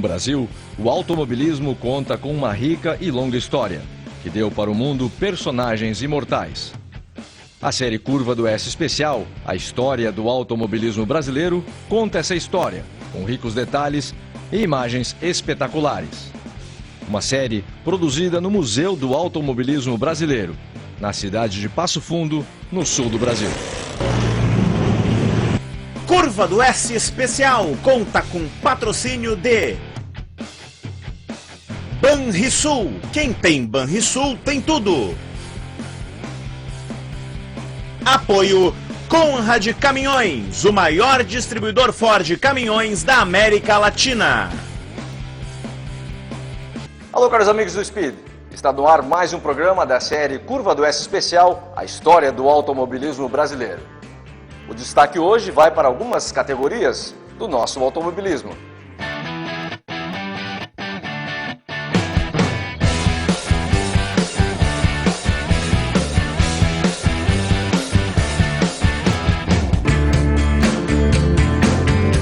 Brasil, o automobilismo conta com uma rica e longa história, que deu para o mundo personagens imortais. A série Curva do S Especial, a história do automobilismo brasileiro, conta essa história, com ricos detalhes e imagens espetaculares. Uma série produzida no Museu do Automobilismo Brasileiro, na cidade de Passo Fundo, no sul do Brasil. Curva do S Especial conta com patrocínio de Banrisul. Quem tem Banrisul tem tudo. Apoio Conrad Caminhões, o maior distribuidor Ford caminhões da América Latina. Alô, caros amigos do Speed. Está no ar mais um programa da série Curva do S Especial, a história do automobilismo brasileiro. O destaque hoje vai para algumas categorias do nosso automobilismo.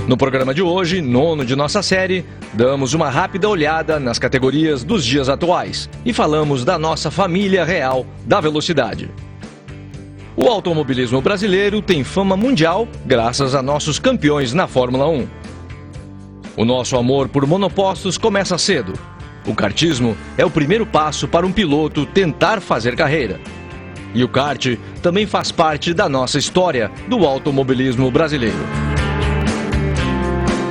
No programa de hoje, nono de nossa série, damos uma rápida olhada nas categorias dos dias atuais e falamos da nossa família real da velocidade. O automobilismo brasileiro tem fama mundial graças a nossos campeões na Fórmula 1. O nosso amor por monopostos começa cedo. O kartismo é o primeiro passo para um piloto tentar fazer carreira. E o kart também faz parte da nossa história do automobilismo brasileiro.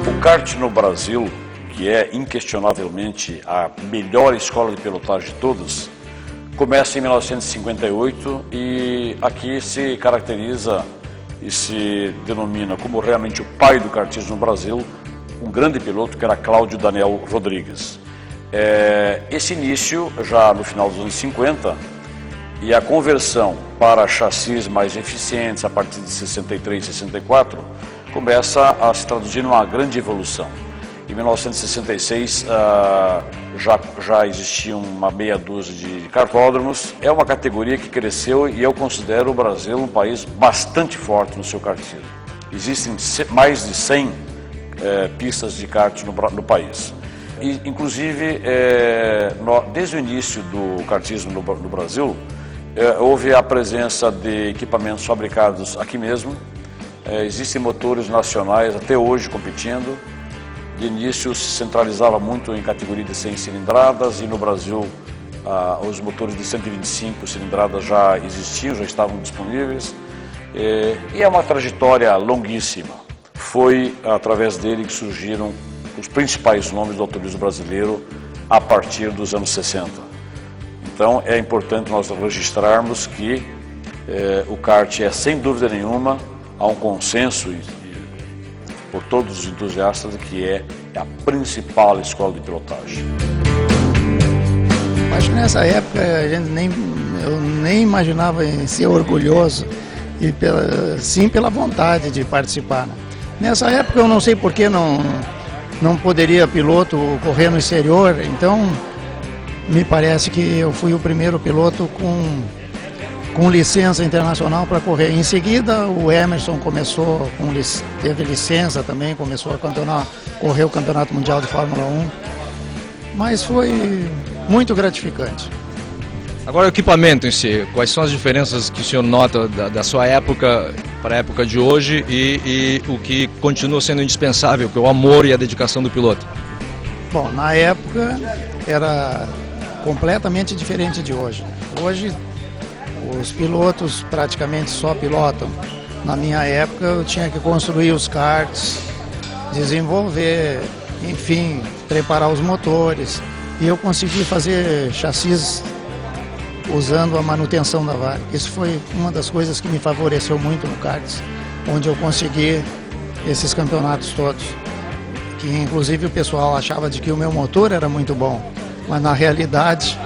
O kart no Brasil, que é inquestionavelmente a melhor escola de pilotagem de todas, começa em 1958 e aqui se caracteriza e se denomina como realmente o pai do kartismo no Brasil, um grande piloto que era Cláudio Daniel Rodrigues. Esse início já no final dos anos 50 e a conversão para chassis mais eficientes a partir de 63 e 64 começa a se traduzir numa grande evolução. Em 1966 já existia uma meia dúzia de kartódromos. É uma categoria que cresceu e eu considero o Brasil um país bastante forte no seu kartismo. Existem mais de 100 pistas de kart no país. E, inclusive, desde o início do kartismo no Brasil, houve a presença de equipamentos fabricados aqui mesmo. Existem motores nacionais até hoje competindo. De início se centralizava muito em categoria de 100 cilindradas e no Brasil os motores de 125 cilindradas já existiam, já estavam disponíveis. E é uma trajetória longuíssima. Foi através dele que surgiram os principais nomes do automobilismo brasileiro a partir dos anos 60. Então é importante nós registrarmos que o kart é, sem dúvida nenhuma, há um consenso por todos os entusiastas de que é a principal escola de pilotagem. Acho que nessa época eu nem imaginava em ser orgulhoso e sim pela vontade de participar. Né? Nessa época eu não sei por que não poderia piloto correr no exterior, então me parece que eu fui o primeiro piloto com licença internacional para correr. Em seguida, o Emerson teve licença também, começou a correr o Campeonato Mundial de Fórmula 1, mas foi muito gratificante. Agora o equipamento em si, quais são as diferenças que o senhor nota da sua época para a época de hoje e o que continua sendo indispensável, que é o amor e a dedicação do piloto? Bom, na época era completamente diferente de hoje. Hoje os pilotos praticamente só pilotam. Na minha época eu tinha que construir os karts, desenvolver, enfim, preparar os motores. E eu consegui fazer chassis usando a manutenção da vara. Isso foi uma das coisas que me favoreceu muito no karts, onde eu consegui esses campeonatos todos. Que inclusive o pessoal achava de que o meu motor era muito bom, mas na realidade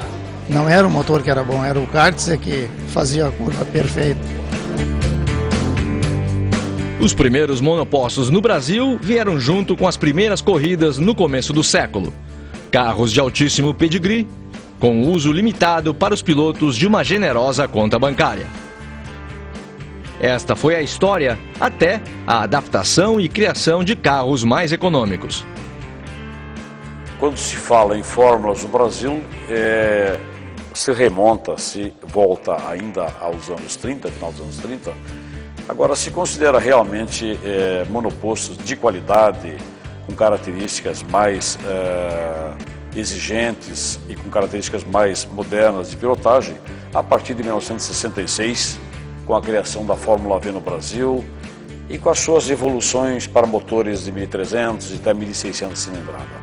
não era o motor que era bom, era o karts que fazia a curva perfeita. Os primeiros monopostos no Brasil vieram junto com as primeiras corridas no começo do século. Carros de altíssimo pedigree, com uso limitado para os pilotos de uma generosa conta bancária. Esta foi a história até a adaptação e criação de carros mais econômicos. quando se fala em fórmulas no Brasil, se volta ainda aos anos 30, final dos anos 30. Agora, se considera realmente monopostos de qualidade, com características mais exigentes e com características mais modernas de pilotagem, a partir de 1966, com a criação da Fórmula V no Brasil e com as suas evoluções para motores de 1.300 e até 1.600 cilindrada.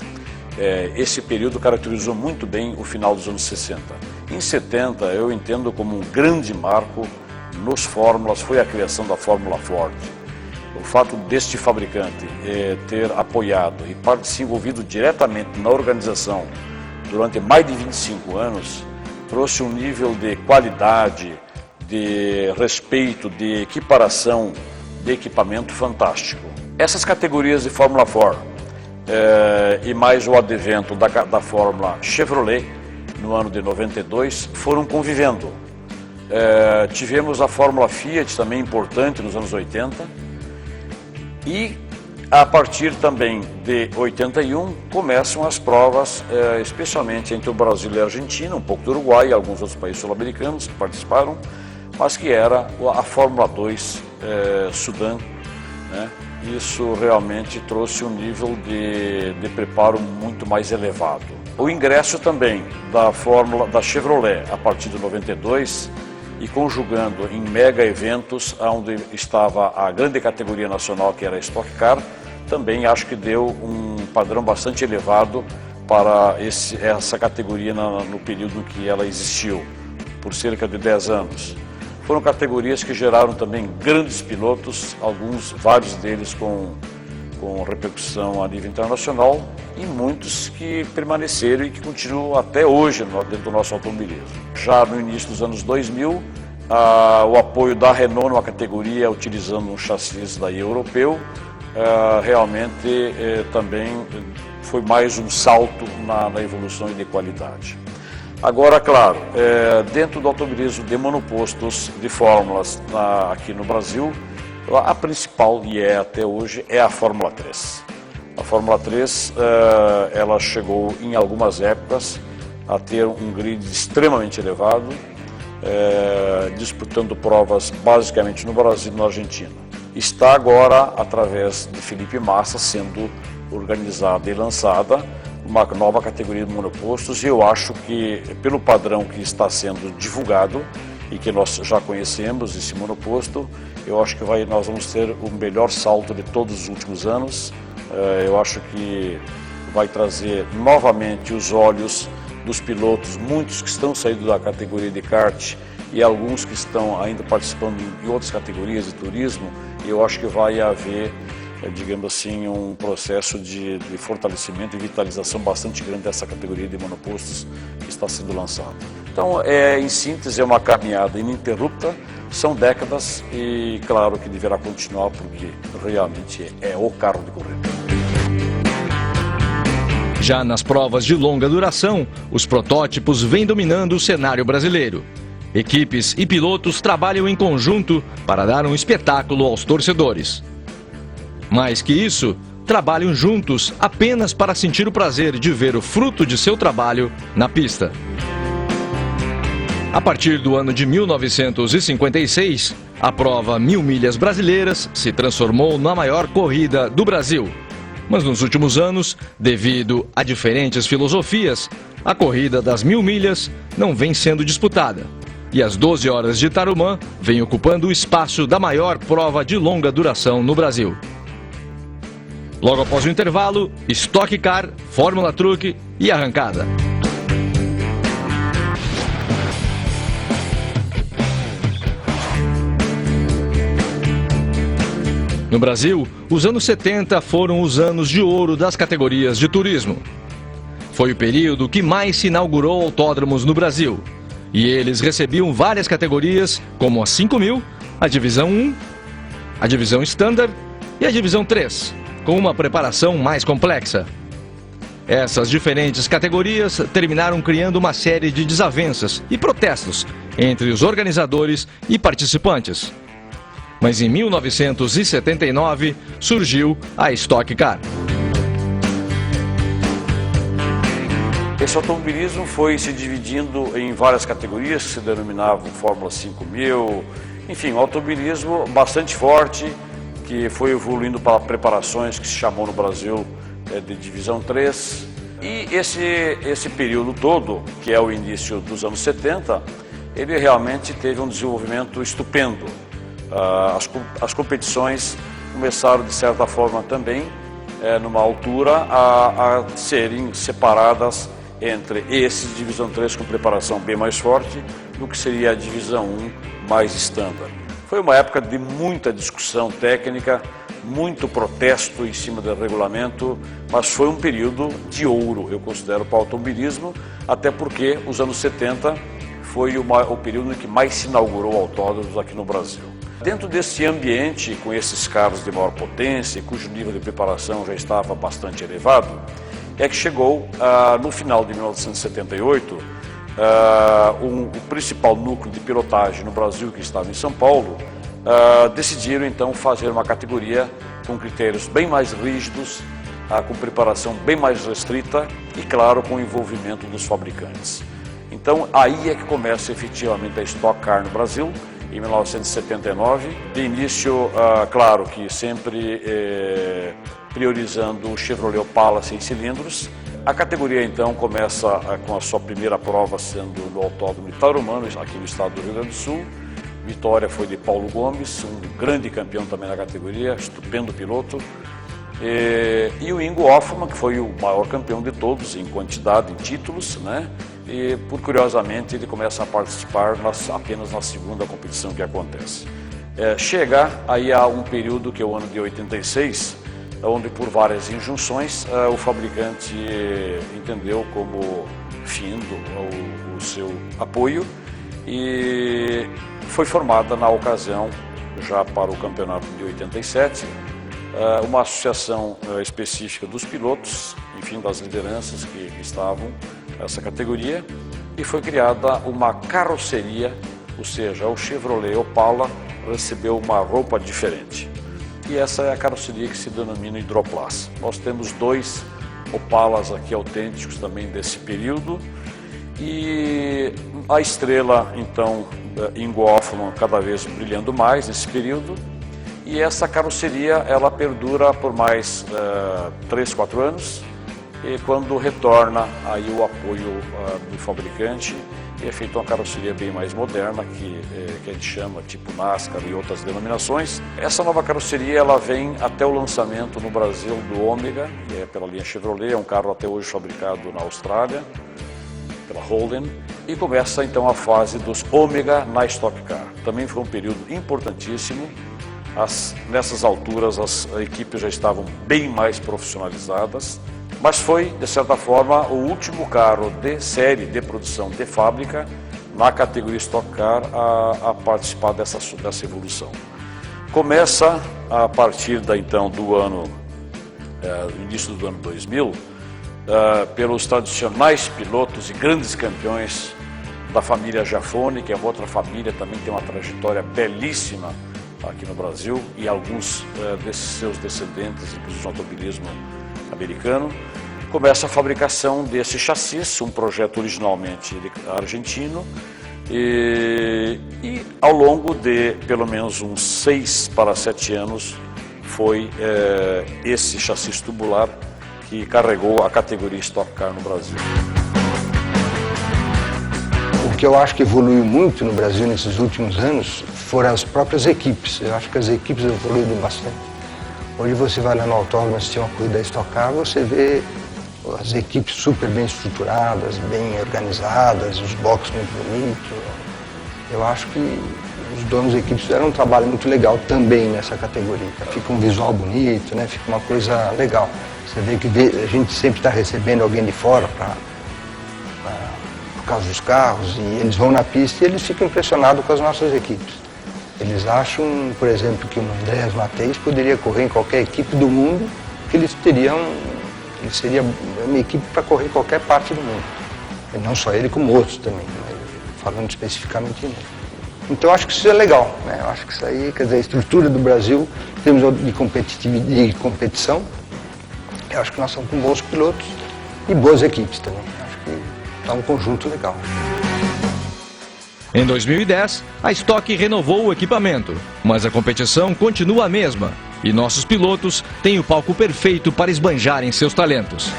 Esse período caracterizou muito bem o final dos anos 60. Em 70, eu entendo como um grande marco nos fórmulas, foi a criação da Fórmula Ford. O fato deste fabricante ter apoiado e se envolvido diretamente na organização durante mais de 25 anos, trouxe um nível de qualidade, de respeito, de equiparação, de equipamento fantástico. Essas categorias de Fórmula Ford e mais o advento da Fórmula Chevrolet no ano de 92 foram convivendo. Tivemos a Fórmula Fiat também importante nos anos 80 e a partir também de 81 começam as provas, especialmente entre o Brasil e a Argentina, um pouco do Uruguai e alguns outros países sul-americanos que participaram, mas que era a Fórmula 2 Sudã, né? Isso realmente trouxe um nível de preparo muito mais elevado. O ingresso também da Fórmula da Chevrolet a partir de 92 e conjugando em mega eventos onde estava a grande categoria nacional que era a Stock Car, também acho que deu um padrão bastante elevado para essa categoria no período que ela existiu, por cerca de 10 anos. Foram categorias que geraram também grandes pilotos, vários deles com repercussão a nível internacional e muitos que permaneceram e que continuam até hoje dentro do nosso automobilismo. Já no início dos anos 2000, o apoio da Renault numa categoria utilizando um chassi daí europeu, realmente também foi mais um salto na evolução e de qualidade. Agora, claro, dentro do automobilismo de monopostos de fórmulas aqui no Brasil, a principal, e até hoje, é a Fórmula 3. A Fórmula 3, ela chegou em algumas épocas a ter um grid extremamente elevado, disputando provas basicamente no Brasil e na Argentina. Está agora, através de Felipe Massa, sendo organizada e lançada uma nova categoria de monopostos, e eu acho que, pelo padrão que está sendo divulgado e que nós já conhecemos, esse monoposto, eu acho que nós vamos ter o melhor salto de todos os últimos anos. Eu acho que vai trazer novamente os olhos dos pilotos, muitos que estão saindo da categoria de kart e alguns que estão ainda participando em outras categorias de turismo. Eu acho que vai haver, digamos assim, um processo de fortalecimento e vitalização bastante grande dessa categoria de monopostos que está sendo lançada. Então, em síntese, é uma caminhada ininterrupta, são décadas e claro que deverá continuar porque realmente é o carro de corrida. Já nas provas de longa duração, os protótipos vêm dominando o cenário brasileiro. Equipes e pilotos trabalham em conjunto para dar um espetáculo aos torcedores. Mais que isso, trabalham juntos apenas para sentir o prazer de ver o fruto de seu trabalho na pista. A partir do ano de 1956, a prova 1000 milhas brasileiras se transformou na maior corrida do Brasil. Mas nos últimos anos, devido a diferentes filosofias, a corrida das 1000 milhas não vem sendo disputada. E as 12 horas de Tarumã vem ocupando o espaço da maior prova de longa duração no Brasil. Logo após o intervalo, Stock Car, Fórmula Truck e arrancada. No Brasil, os anos 70 foram os anos de ouro das categorias de turismo. Foi o período que mais se inaugurou autódromos no Brasil. E eles recebiam várias categorias, como a 5000, a Divisão 1, a Divisão Standard e a Divisão 3, com uma preparação mais complexa. Essas diferentes categorias terminaram criando uma série de desavenças e protestos entre os organizadores e participantes. Mas em 1979 surgiu a Stock Car. esse automobilismo foi se dividindo em várias categorias que se denominavam Fórmula 5000, enfim, um automobilismo bastante forte, que foi evoluindo para preparações que se chamou no Brasil de Divisão 3. E esse período todo, que é o início dos anos 70, ele realmente teve um desenvolvimento estupendo. As competições começaram, de certa forma, também, numa altura, a serem separadas entre esses Divisão 3 com preparação bem mais forte do que seria a Divisão 1 mais estándar. Foi uma época de muita discussão técnica, muito protesto em cima do regulamento, mas foi um período de ouro, eu considero, para o automobilismo, até porque os anos 70 foi o período em que mais se inaugurou autódromos aqui no Brasil. Dentro desse ambiente, com esses carros de maior potência, cujo nível de preparação já estava bastante elevado, é que chegou, no final de 1978, o principal núcleo de pilotagem no Brasil, que estava em São Paulo, decidiram então fazer uma categoria com critérios bem mais rígidos, com preparação bem mais restrita e, claro, com o envolvimento dos fabricantes. Então, aí é que começa efetivamente a Stock Car no Brasil, em 1979, de início, claro que sempre priorizando o Chevrolet Opala 6 cilindros. A categoria então começa com a sua primeira prova sendo no Autódromo de Tarumã, aqui no estado do Rio Grande do Sul. Vitória foi de Paulo Gomes, um grande campeão também na categoria, estupendo piloto. E o Ingo Hoffmann, que foi o maior campeão de todos em quantidade, em títulos, né? E, por curiosamente, ele começa a participar apenas na segunda competição que acontece. Chega aí a um período que é o ano de 86, onde por várias injunções o fabricante entendeu como findo o seu apoio e foi formada na ocasião, já para o campeonato de 87, uma associação específica dos pilotos, enfim, das lideranças que estavam nessa categoria, e foi criada uma carroceria, ou seja, o Chevrolet Opala recebeu uma roupa diferente. E essa é a carroceria que se denomina Hydro-Plas. Nós temos 2 Opalas aqui autênticos também desse período, e a estrela, então, Ingo Hoffmann cada vez brilhando mais nesse período. E essa carroceria, ela perdura por mais 3, 4 anos, e quando retorna aí o apoio do fabricante, é feita uma carroceria bem mais moderna, que a gente chama tipo NASCAR e outras denominações. Essa nova carroceria, ela vem até o lançamento no Brasil do Ômega, que é pela linha Chevrolet, é um carro até hoje fabricado na Austrália, pela Holden, e começa então a fase dos Ômega na Stock Car. Também foi um período importantíssimo. Nessas alturas as equipes já estavam bem mais profissionalizadas, mas foi, de certa forma, o último carro de série de produção de fábrica na categoria Stock Car a participar dessa evolução. Começa a partir então do ano, início do ano 2000, pelos tradicionais pilotos e grandes campeões da família Jafone, que é outra família, também tem uma trajetória belíssima aqui no Brasil, e alguns desses seus descendentes, inclusive no automobilismo americano. Começa a fabricação desse chassi, um projeto originalmente argentino, e ao longo de pelo menos uns 6 para 7 anos foi esse chassi tubular que carregou a categoria Stock Car no Brasil. O que eu acho que evoluiu muito no Brasil nesses últimos anos foram as próprias equipes. Eu acho que as equipes evoluíram bastante. Hoje você vai lá no autódromo assistir uma corrida Stock Car, você vê as equipes super bem estruturadas, bem organizadas, os boxes muito bonitos. Eu acho que os donos da equipe fizeram um trabalho muito legal também nessa categoria. Fica um visual bonito, né? Fica uma coisa legal. Você vê que a gente sempre está recebendo alguém de fora por causa dos carros, e eles vão na pista e eles ficam impressionados com as nossas equipes. Eles acham, por exemplo, que o Andreas Mateis poderia correr em qualquer equipe do mundo, que ele seria uma equipe para correr em qualquer parte do mundo. E não só ele, como outros também, mas falando especificamente nele. Então eu acho que isso é legal, né? Eu acho que isso aí, quer dizer, a estrutura do Brasil, em termos de competição, eu acho que nós somos com bons pilotos e boas equipes também. Eu acho que montar um conjunto legal. Em 2010, a Stock renovou o equipamento, mas a competição continua a mesma e nossos pilotos têm o palco perfeito para esbanjarem seus talentos.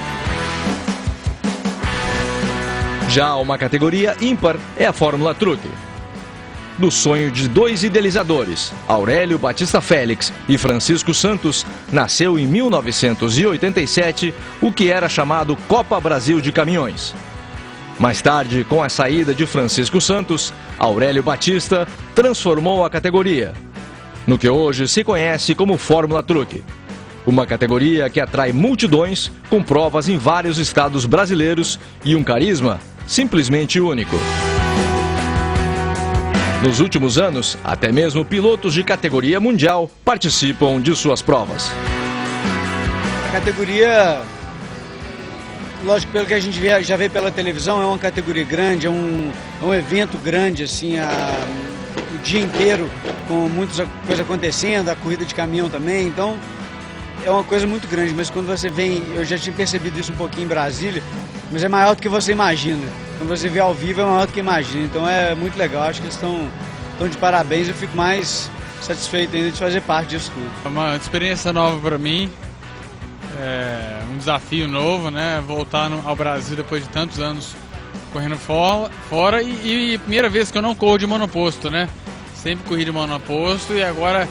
Já uma categoria ímpar é a Fórmula Truck. Do sonho de dois idealizadores, Aurélio Batista Félix e Francisco Santos, nasceu em 1987 o que era chamado Copa Brasil de Caminhões. Mais tarde, com a saída de Francisco Santos, Aurélio Batista transformou a categoria no que hoje se conhece como Fórmula Truck. Uma categoria que atrai multidões com provas em vários estados brasileiros e um carisma simplesmente único. Nos últimos anos, até mesmo pilotos de categoria mundial participam de suas provas. A categoria, lógico, pelo que a gente já vê pela televisão, é uma categoria grande, é um evento grande, assim, o dia inteiro, com muitas coisas acontecendo, a corrida de caminhão também, então é uma coisa muito grande, mas quando você vem, eu já tinha percebido isso um pouquinho em Brasília, mas é maior do que você imagina. Quando você vê ao vivo é maior do que imagina, então é muito legal, acho que eles estão de parabéns, eu fico mais satisfeito ainda de fazer parte disso tudo. É uma experiência nova para mim, um desafio novo, né? Voltar ao Brasil depois de tantos anos correndo fora e primeira vez que eu não corro de monoposto, né? Sempre corri de monoposto e agora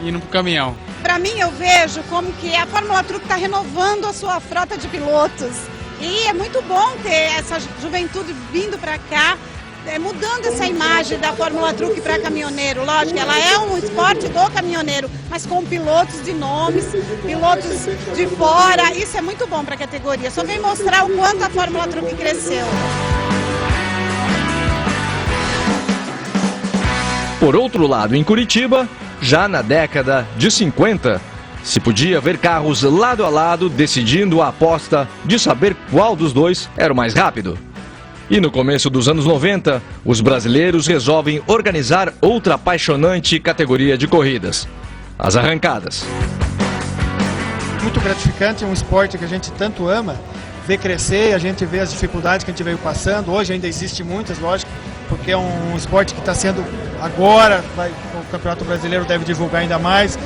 indo pro caminhão. Para mim, eu vejo como que a Fórmula Truck está renovando a sua frota de pilotos. E é muito bom ter essa juventude vindo para cá, mudando essa imagem da Fórmula Truck para caminhoneiro. Lógico, ela é um esporte do caminhoneiro, mas com pilotos de nomes, pilotos de fora. Isso é muito bom para a categoria. Só vem mostrar o quanto a Fórmula Truck cresceu. Por outro lado, em Curitiba, já na década de 50, se podia ver carros lado a lado decidindo a aposta de saber qual dos dois era o mais rápido. E no começo dos anos 90, os brasileiros resolvem organizar outra apaixonante categoria de corridas: as arrancadas. Muito gratificante, é um esporte que a gente tanto ama, ver crescer, a gente vê as dificuldades que a gente veio passando. Hoje ainda existe muitas, lógico, porque é um esporte que está sendo agora, o Campeonato Brasileiro deve divulgar ainda mais,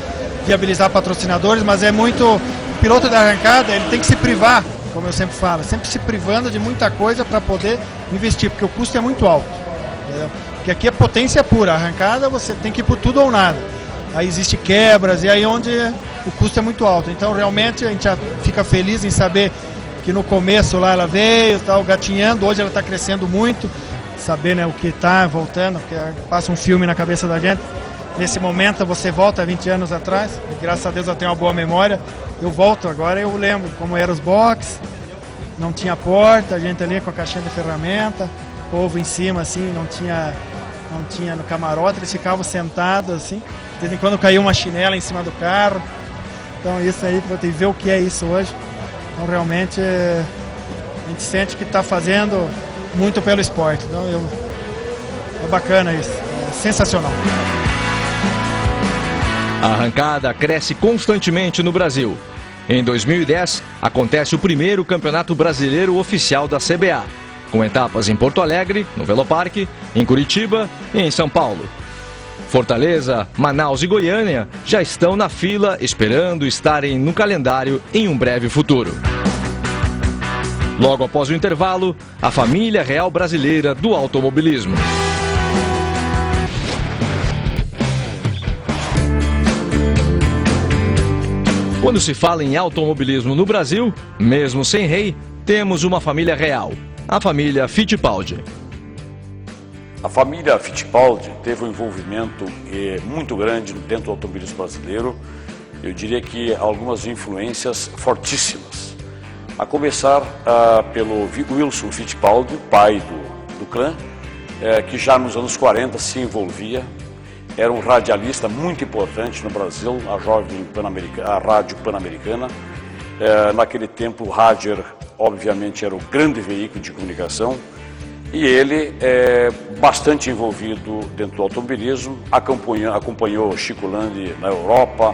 viabilizar patrocinadores, mas é muito... O piloto da arrancada, ele tem que se privar, como eu sempre falo, sempre se privando de muita coisa para poder investir, porque o custo é muito alto. Entendeu? Porque aqui é potência pura, a arrancada você tem que ir por tudo ou nada. Aí existe quebras, e aí onde o custo é muito alto. Então realmente a gente já fica feliz em saber que no começo lá ela veio, tal, gatinhando, hoje ela está crescendo muito, saber, né, o que está voltando, porque passa um filme na cabeça da gente. Nesse momento você volta 20 anos atrás, e graças a Deus eu tenho uma boa memória, eu volto agora, eu lembro como eram os boxes, não tinha porta, a gente ali com a caixinha de ferramenta, povo em cima assim, não tinha no camarote, eles ficavam sentados assim, de vez em quando caiu uma chinela em cima do carro, então isso aí para ver o que é isso hoje, então realmente a gente sente que está fazendo muito pelo esporte, então é bacana isso, é sensacional. A arrancada cresce constantemente no Brasil. Em 2010, acontece o primeiro Campeonato Brasileiro Oficial da CBA, com etapas em Porto Alegre, no Veloparque, em Curitiba e em São Paulo. Fortaleza, Manaus e Goiânia já estão na fila esperando estarem no calendário em um breve futuro. Logo após o intervalo, a família real brasileira do automobilismo. Quando se fala em automobilismo no Brasil, mesmo sem rei, temos uma família real, a família Fittipaldi. A família Fittipaldi teve um envolvimento muito grande dentro do automobilismo brasileiro. Eu diria que algumas influências fortíssimas. A começar pelo Wilson Fittipaldi, pai do clã, que já nos anos 40 se envolvia. Era um radialista muito importante no Brasil, a Rádio Pan-Americana. Naquele tempo o rádio, obviamente, era o grande veículo de comunicação. E ele é bastante envolvido dentro do automobilismo, acompanhou Chico Landi na Europa,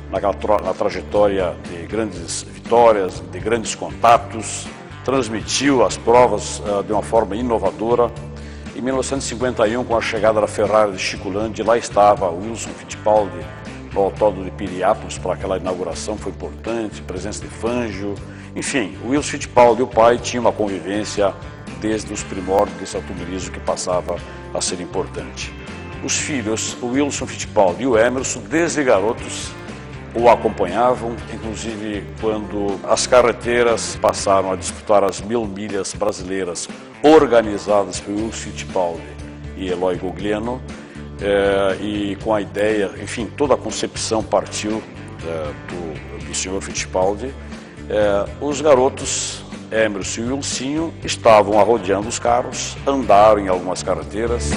na trajetória de grandes vitórias, de grandes contatos, transmitiu as provas de uma forma inovadora. Em 1951, com a chegada da Ferrari de Chico Landi, lá estava Wilson Fittipaldi no autódromo de Piriápolis para aquela inauguração, foi importante, presença de Fangio. Enfim, o Wilson Fittipaldi e o pai tinham uma convivência desde os primórdios desse automobilismo que passava a ser importante. Os filhos, o Wilson Fittipaldi e o Emerson, desde garotos, o acompanhavam, inclusive quando as carreteiras passaram a disputar as 1000 milhas brasileiras organizadas por Wilson Fittipaldi e Eloy Guglielmo, e com a ideia, enfim, toda a concepção partiu do senhor Fittipaldi. Os garotos Emerson e Wilsinho estavam arrodeando os carros, andaram em algumas carreteiras.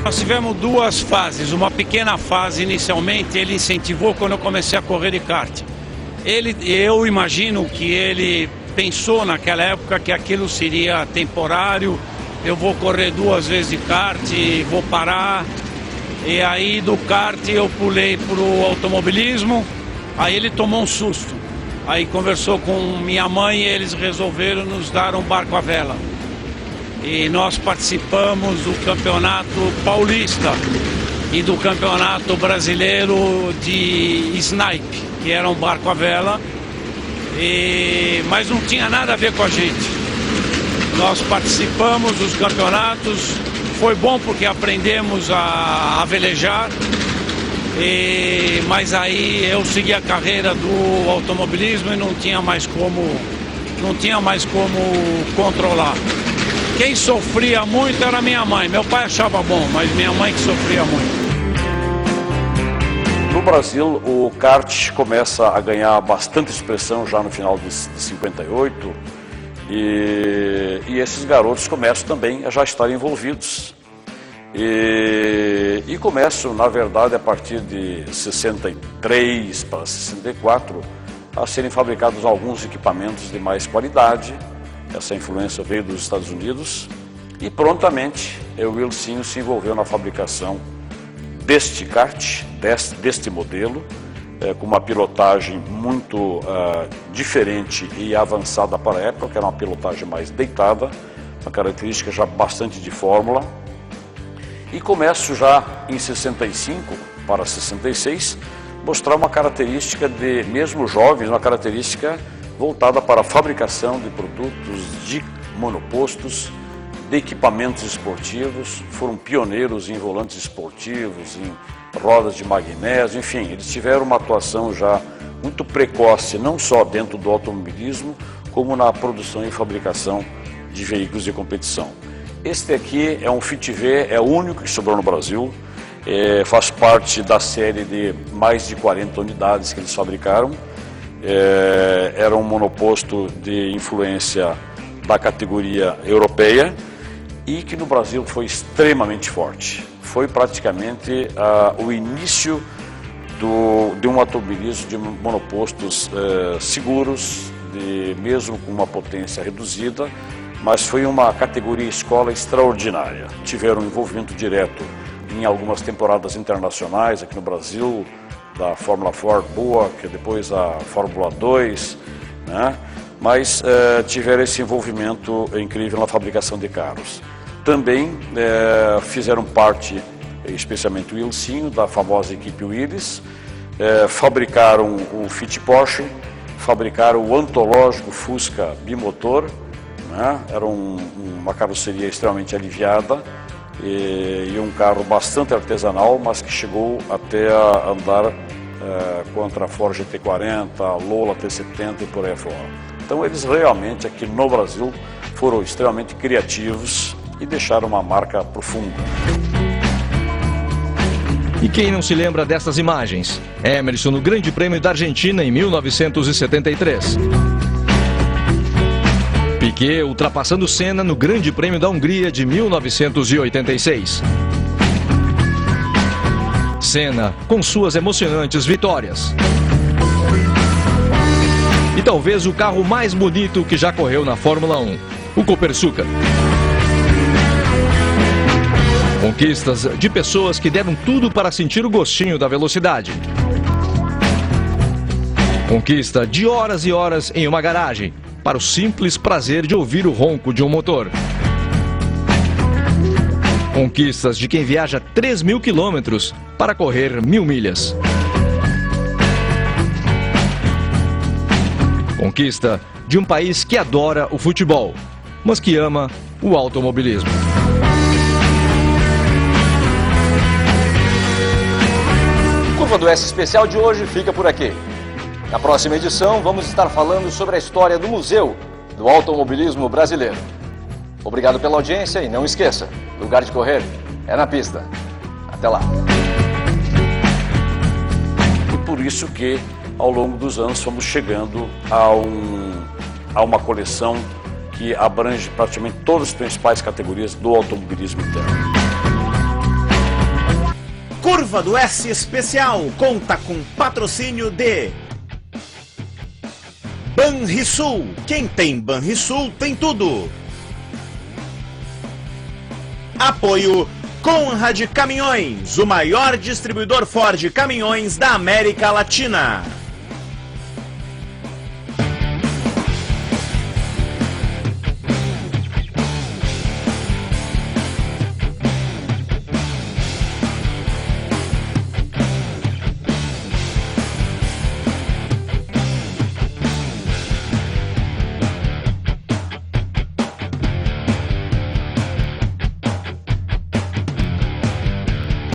Nós tivemos duas fases. Uma pequena fase inicialmente, ele incentivou quando eu comecei a correr de kart. Eu imagino que ele pensou naquela época que aquilo seria temporário, eu vou correr 2 vezes de kart, vou parar. E aí do kart eu pulei para o automobilismo, aí ele tomou um susto. Aí conversou com minha mãe e eles resolveram nos dar um barco à vela. E nós participamos do campeonato paulista e do campeonato brasileiro de snipe, que era um barco à vela, mas não tinha nada a ver com a gente. Nós participamos dos campeonatos, foi bom porque aprendemos a velejar, mas aí eu segui a carreira do automobilismo e não tinha mais como controlar. Quem sofria muito era minha mãe. Meu pai achava bom, mas minha mãe que sofria muito. No Brasil, o kart começa a ganhar bastante expressão já no final de 58 e esses garotos começam também a já estar envolvidos. E começam, na verdade, a partir de 63 para 64, a serem fabricados alguns equipamentos de mais qualidade. Essa influência veio dos Estados Unidos e prontamente o Wilsinho se envolveu na fabricação deste kart, deste modelo, com uma pilotagem muito diferente e avançada para a época, que era uma pilotagem mais deitada, uma característica já bastante de fórmula. E começo já em 65 para 66 mostrar uma característica de, mesmo jovens, uma característica voltada para a fabricação de produtos de monopostos, de equipamentos esportivos. Foram pioneiros em volantes esportivos, em rodas de magnésio, enfim, eles tiveram uma atuação já muito precoce, não só dentro do automobilismo, como na produção e fabricação de veículos de competição. Este aqui é um Fit V, é o único que sobrou no Brasil, faz parte da série de mais de 40 unidades que eles fabricaram. Era um monoposto de influência da categoria europeia e que no Brasil foi extremamente forte. Foi praticamente o início de um automobilismo de monopostos seguros, mesmo com uma potência reduzida, mas foi uma categoria escola extraordinária. Tiveram um envolvimento direto em algumas temporadas internacionais aqui no Brasil, da Fórmula Ford boa, que depois a Fórmula 2, né? Mas tiveram esse envolvimento incrível na fabricação de carros. Também fizeram parte, especialmente o Wilsinho, da famosa equipe Willis, fabricaram o Fit Porsche, fabricaram o antológico Fusca bimotor, né? Era uma carroceria extremamente aliviada e um carro bastante artesanal, mas que chegou até a andar contra a Ford GT40, a Lola T70 e por aí fora. Então eles realmente aqui no Brasil foram extremamente criativos e deixaram uma marca profunda. E quem não se lembra dessas imagens? Emerson no Grande Prêmio da Argentina em 1973. Piquet ultrapassando Senna no Grande Prêmio da Hungria de 1986. Senna com suas emocionantes vitórias. E talvez o carro mais bonito que já correu na Fórmula 1, o Copersucar. Conquistas de pessoas que deram tudo para sentir o gostinho da velocidade. Conquista de horas e horas em uma garagem, para o simples prazer de ouvir o ronco de um motor. Conquistas de quem viaja 3.000 quilômetros para correr 1.000 milhas. Conquista de um país que adora o futebol, mas que ama o automobilismo. O Curva do S especial de hoje fica por aqui. Na próxima edição, vamos estar falando sobre a história do Museu do Automobilismo Brasileiro. Obrigado pela audiência e não esqueça, lugar de correr é na pista. Até lá. E por isso que, ao longo dos anos, fomos chegando a uma coleção que abrange praticamente todas as principais categorias do automobilismo interno. Curva do S especial conta com patrocínio de Banrisul. Quem tem Banrisul tem tudo. Apoio Conrad Caminhões, o maior distribuidor Ford caminhões da América Latina.